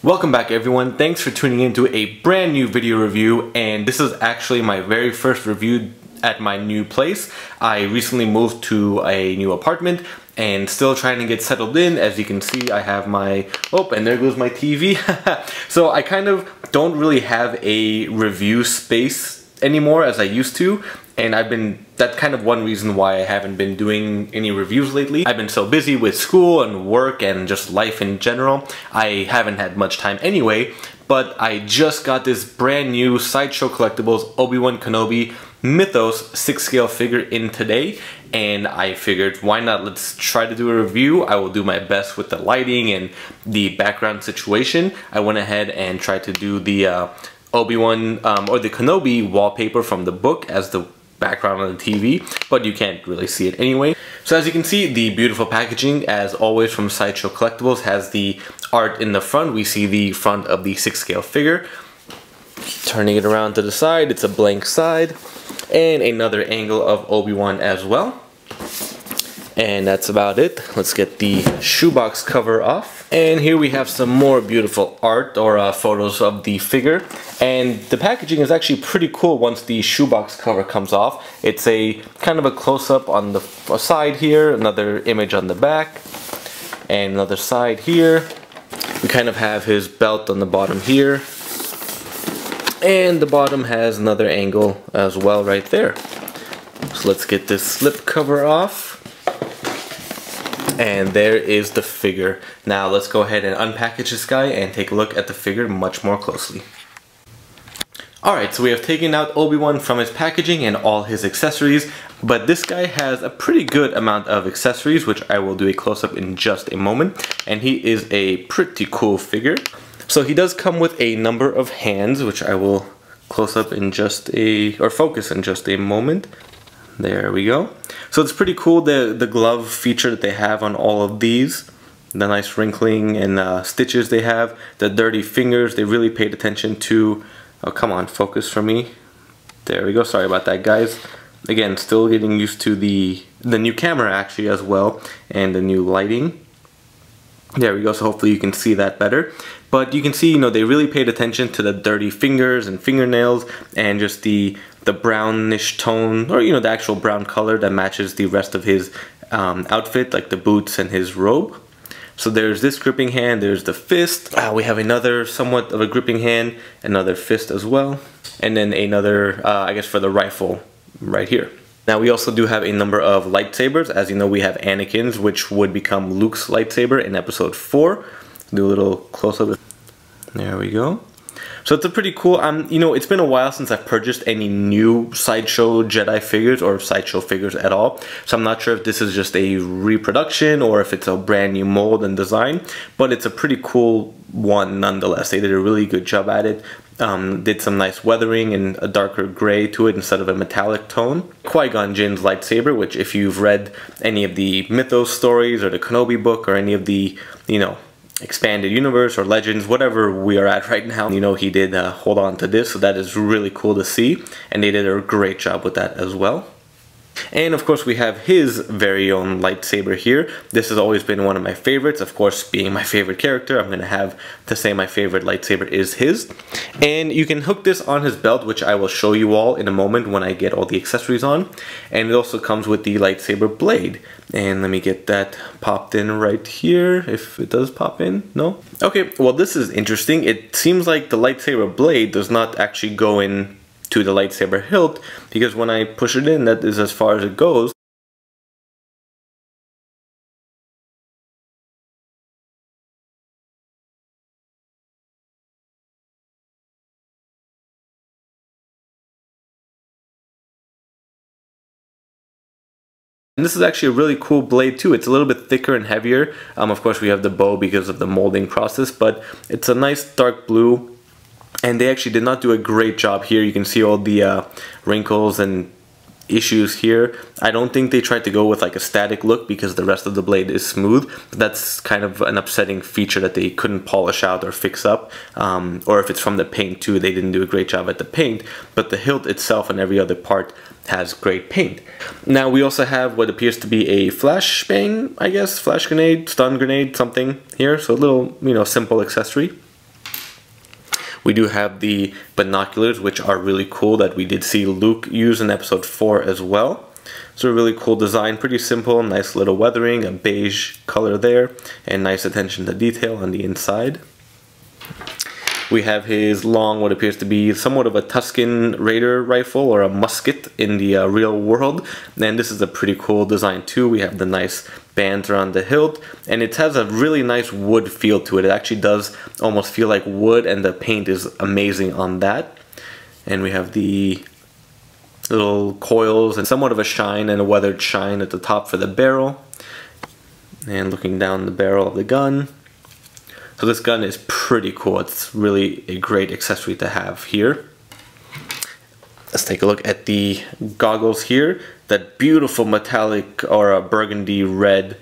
Welcome back everyone, thanks for tuning in to a brand new video review, and this is actually my very first review at my new place. I recently moved to a new apartment and still trying to get settled in. As you can see, I have my, oh, and there goes my TV. So I kind of don't really have a review space anymore as I used to, and that's kind of one reason why I haven't been doing any reviews lately. I've been so busy with school and work and just life in general, I haven't had much time anyway, but I just got this brand new Sideshow Collectibles Obi-Wan Kenobi Mythos 6-scale figure in today, and I figured why not, let's try to do a review. I will do my best with the lighting and the background situation. I went ahead and tried to do the Obi-Wan or the Kenobi wallpaper from the book as the background on the TV, but you can't really see it anyway. So as you can see, the beautiful packaging, as always from Sideshow Collectibles, has the art in the front. We see the front of the 6-scale figure. Turning it around to the side, it's a blank side, and another angle of Obi-Wan as well. And that's about it. Let's get the shoebox cover off. And here we have some more beautiful art or photos of the figure. And the packaging is actually pretty cool once the shoebox cover comes off. It's a kind of a close-up on the side here, another image on the back, and another side here. We kind of have his belt on the bottom here. And the bottom has another angle as well right there. So let's get this slip cover off. And there is the figure. Now let's go ahead and unpackage this guy and take a look at the figure much more closely. Alright, so we have taken out Obi-Wan from his packaging and all his accessories, but this guy has a pretty good amount of accessories, which I will do a close-up in just a moment, and he is a pretty cool figure. So he does come with a number of hands, which I will close up in focus in just a moment. There we go. So it's pretty cool, the glove feature that they have on all of these. The nice wrinkling and stitches they have. The dirty fingers, they really paid attention to. Oh, come on, focus for me. There we go, sorry about that guys. Again, still getting used to the new camera actually as well, and the new lighting. There we go, so hopefully you can see that better. But you can see, you know, they really paid attention to the dirty fingers and fingernails and just the brownish tone, or, you know, the actual brown color that matches the rest of his outfit, like the boots and his robe. So there's this gripping hand, there's the fist. We have another somewhat of a gripping hand, another fist as well, and then another, I guess for the rifle right here. Now we also do have a number of lightsabers. As you know, we have Anakin's, which would become Luke's lightsaber in episode 4. Do a little close-up. There we go. So it's a pretty cool, you know, it's been a while since I've purchased any new Sideshow Jedi figures or Sideshow figures at all. So I'm not sure if this is just a reproduction or if it's a brand new mold and design, but it's a pretty cool one nonetheless. They did a really good job at it. Did some nice weathering and a darker gray to it instead of a metallic tone. Qui-Gon Jinn's lightsaber, which if you've read any of the Mythos stories or the Kenobi book or any of the, you know, expanded universe or legends, whatever we are at right now, you know, he did hold on to this, so that is really cool to see, and they did a great job with that as well. And of course we have his very own lightsaber here. This has always been one of my favorites. Of course, being my favorite character, I'm going to have to say my favorite lightsaber is his. And you can hook this on his belt, which I will show you all in a moment when I get all the accessories on. And it also comes with the lightsaber blade. And let me get that popped in right here, if it does pop in. No? Okay, well this is interesting. It seems like the lightsaber blade does not actually go in to the lightsaber hilt, because when I push it in, that is as far as it goes. And this is actually a really cool blade too. It's a little bit thicker and heavier. Of course we have the bow because of the molding process, but it's a nice dark blue. And they actually did not do a great job here. You can see all the wrinkles and issues here. I don't think they tried to go with like a static look because the rest of the blade is smooth. That's kind of an upsetting feature that they couldn't polish out or fix up. Or if it's from the paint too, they didn't do a great job at the paint. But the hilt itself and every other part has great paint. Now we also have what appears to be a flashbang, I guess, flash grenade, stun grenade, something here. So a little, you know, simple accessory. We do have the binoculars, which are really cool, that we did see Luke use in episode 4 as well. So a really cool design, pretty simple, nice little weathering, a beige color there, and nice attention to detail on the inside. We have his long, what appears to be somewhat of a Tusken Raider rifle or a musket in the real world. And this is a pretty cool design too. We have the nice bands around the hilt, and it has a really nice wood feel to it. It actually does almost feel like wood, and the paint is amazing on that. And we have the little coils and somewhat of a shine and a weathered shine at the top for the barrel. And looking down the barrel of the gun. So this gun is pretty cool. It's really a great accessory to have here. Let's take a look at the goggles here. That beautiful metallic or a burgundy red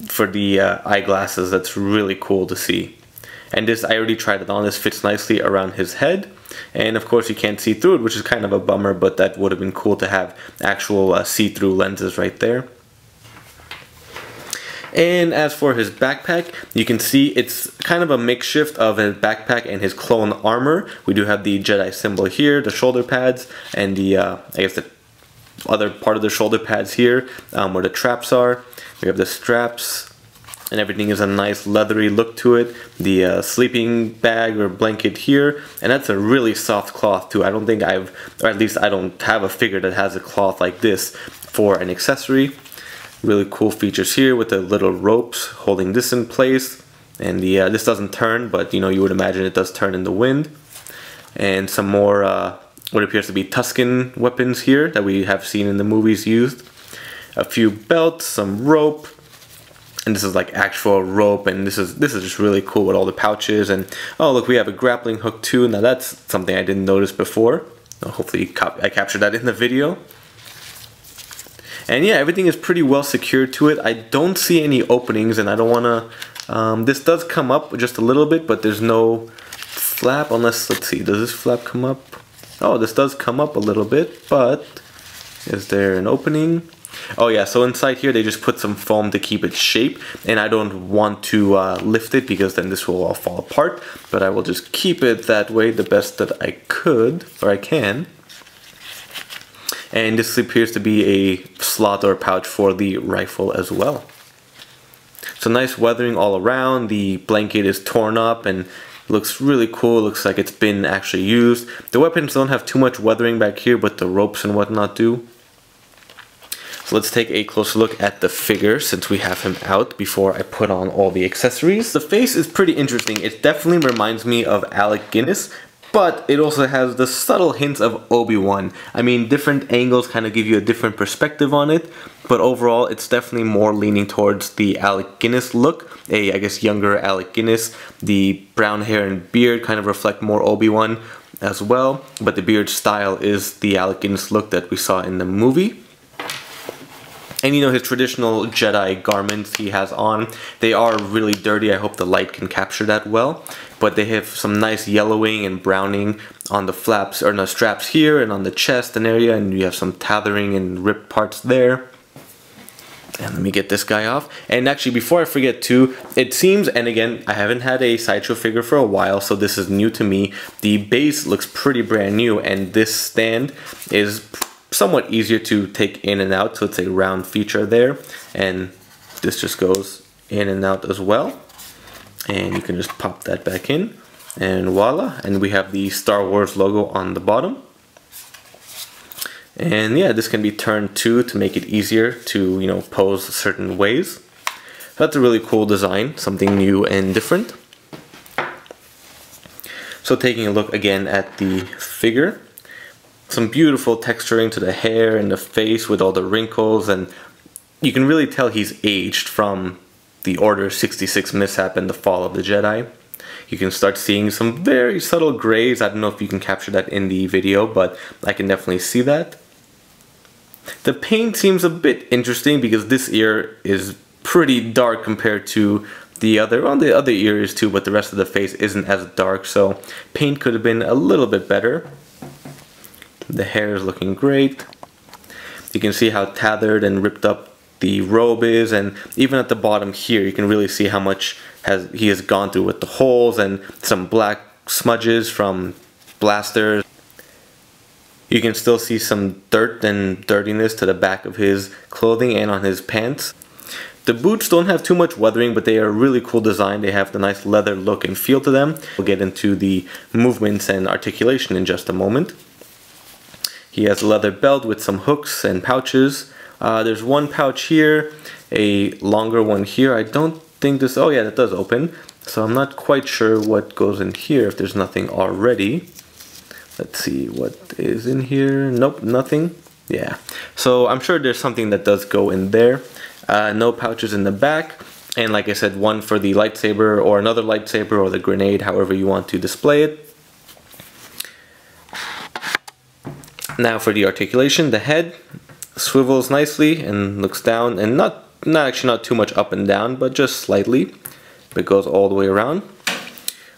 for the eyeglasses. That's really cool to see. And this, I already tried it on. This fits nicely around his head. And of course you can't see through it, which is kind of a bummer, but that would have been cool to have actual see-through lenses right there. And as for his backpack, you can see it's kind of a makeshift of his backpack and his clone armor. We do have the Jedi symbol here, the shoulder pads, and the, I guess the other part of the shoulder pads here, where the traps are. We have the straps, and everything is a nice leathery look to it. The sleeping bag or blanket here, and that's a really soft cloth too. I don't think or at least I don't have a figure that has a cloth like this for an accessory. Really cool features here with the little ropes holding this in place, and the this doesn't turn, but you know, you would imagine it does turn in the wind. And some more what appears to be Tusken weapons here that we have seen in the movies used. A few belts, some rope, and this is like actual rope, and this is just really cool with all the pouches. And oh look, we have a grappling hook too. Now that's something I didn't notice before. Hopefully I captured that in the video. And yeah, everything is pretty well secured to it. I don't see any openings, and I don't want to... this does come up just a little bit, but there's no flap unless... Let's see, does this flap come up? Oh, this does come up a little bit, but... Is there an opening? Oh yeah, so inside here they just put some foam to keep its shape, and I don't want to lift it because then this will all fall apart. But I will just keep it that way the best that I could, or I can. And this appears to be a slot or pouch for the rifle as well. So nice weathering all around. The blanket is torn up and looks really cool. Looks like it's been actually used. The weapons don't have too much weathering back here, but the ropes and whatnot do. So let's take a closer look at the figure since we have him out before I put on all the accessories. The face is pretty interesting. It definitely reminds me of Alec Guinness, but it also has the subtle hints of Obi-Wan. I mean, different angles kind of give you a different perspective on it, but overall it's definitely more leaning towards the Alec Guinness look, I guess younger Alec Guinness. The brown hair and beard kind of reflect more Obi-Wan as well, but the beard style is the Alec Guinness look that we saw in the movie. And you know, his traditional Jedi garments he has on, they are really dirty. I hope the light can capture that well. But they have some nice yellowing and browning on the flaps, or no, straps here and on the chest and area, and you have some tethering and ripped parts there. And let me get this guy off. And actually, before I forget too, it seems, and again, I haven't had a Sideshow figure for a while, so this is new to me. The base looks pretty brand new, and this stand is somewhat easier to take in and out, so it's a round feature there, and this just goes in and out as well, and you can just pop that back in, and voila, and we have the Star Wars logo on the bottom. And yeah, this can be turned too to make it easier to, you know, pose certain ways. That's a really cool design, something new and different. So taking a look again at the figure, some beautiful texturing to the hair and the face with all the wrinkles, and you can really tell he's aged from the Order 66 mishap and the Fall of the Jedi. You can start seeing some very subtle grays. I don't know if you can capture that in the video, but I can definitely see that. The paint seems a bit interesting because this ear is pretty dark compared to the other, well, the other ear is too, but the rest of the face isn't as dark, so paint could have been a little bit better. The hair is looking great. You can see how tethered and ripped up the robe is, and even at the bottom here you can really see how much he has gone through with the holes and some black smudges from blasters. You can still see some dirt and dirtiness to the back of his clothing and on his pants. The boots don't have too much weathering, but they are a really cool design. They have the nice leather look and feel to them. We'll get into the movements and articulation in just a moment. He has a leather belt with some hooks and pouches. There's one pouch here, a longer one here. I don't think this, oh yeah, that does open. So I'm not quite sure what goes in here if there's nothing already. Let's see what is in here. Nope, nothing. Yeah, so I'm sure there's something that does go in there. No pouches in the back, and like I said, one for the lightsaber or another lightsaber or the grenade, however you want to display it. Now for the articulation, the head swivels nicely and looks down, and not too much up and down, but just slightly. It goes all the way around.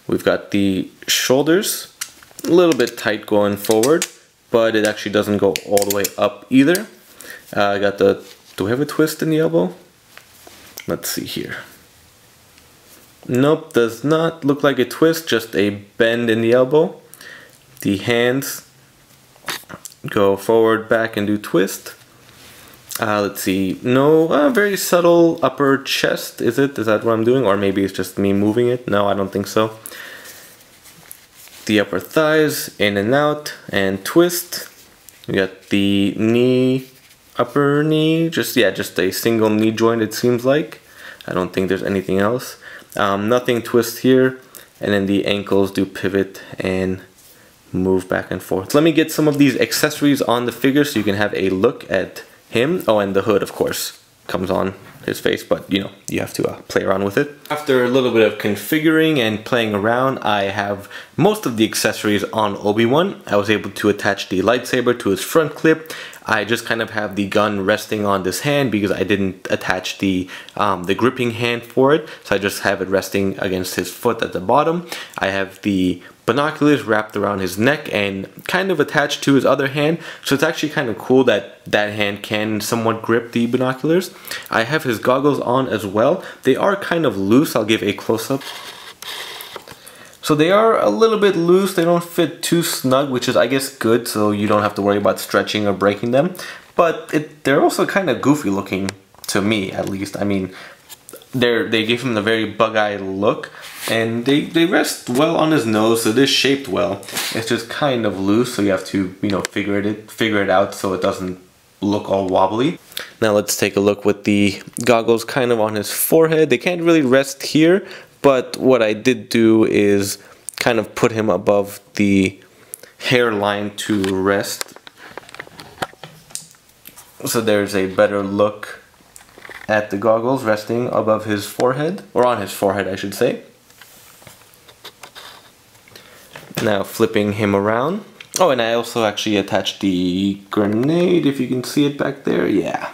We've got the shoulders, a little bit tight going forward, but it actually doesn't go all the way up either. I got the, do we have a twist in the elbow? Let's see here. Nope, does not look like a twist, just a bend in the elbow. The hands go forward, back, and do twist. Let's see, no, very subtle upper chest, is it? Is that what I'm doing? Or maybe it's just me moving it? No, I don't think so. The upper thighs, in and out, and twist. You got the knee, upper knee, just a single knee joint it seems like. I don't think there's anything else. Nothing twist here, and then the ankles do pivot and move back and forth. Let me get some of these accessories on the figure so you can have a look at him. Oh, and the hood, of course, comes on his face, but you know, you have to play around with it. After a little bit of configuring and playing around, I have most of the accessories on Obi-Wan. I was able to attach the lightsaber to his front clip. I just kind of have the gun resting on this hand because I didn't attach the gripping hand for it, so I just have it resting against his foot at the bottom. I have the binoculars wrapped around his neck and kind of attached to his other hand, so it's actually kind of cool that that hand can somewhat grip the binoculars. I have his goggles on as well. They are kind of loose. I'll give a close-up. So they are a little bit loose, they don't fit too snug, which is I guess good, so you don't have to worry about stretching or breaking them. But they're also kind of goofy looking, to me at least. I mean, they give him a very bug-eye look, and they rest well on his nose, so it is shaped well. It's just kind of loose, so you have to, you know, figure it out so it doesn't look all wobbly. Now let's take a look with the goggles kind of on his forehead. They can't really rest here, but what I did do is kind of put him above the hairline to rest. So there's a better look at the goggles resting above his forehead, or on his forehead I should say. Now flipping him around. Oh, and I also actually attached the grenade, if you can see it back there, yeah.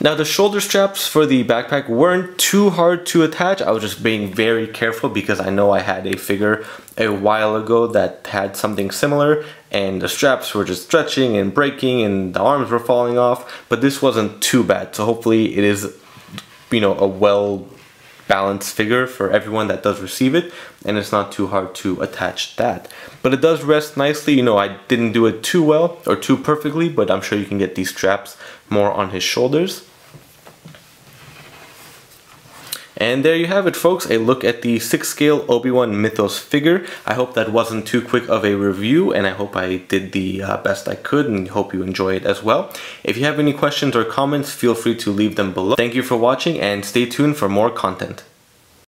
Now the shoulder straps for the backpack weren't too hard to attach. I was just being very careful because I know I had a figure a while ago that had something similar, and the straps were just stretching and breaking and the arms were falling off, but this wasn't too bad. So hopefully it is, you know, a well balanced figure for everyone that does receive it, and it's not too hard to attach that. But it does rest nicely. You know, I didn't do it too well or too perfectly, but I'm sure you can get these straps more on his shoulders. And there you have it, folks, a look at the 6 scale Obi-Wan Mythos figure. I hope that wasn't too quick of a review, and I hope I did the best I could, and hope you enjoy it as well. If you have any questions or comments, feel free to leave them below. Thank you for watching, and stay tuned for more content.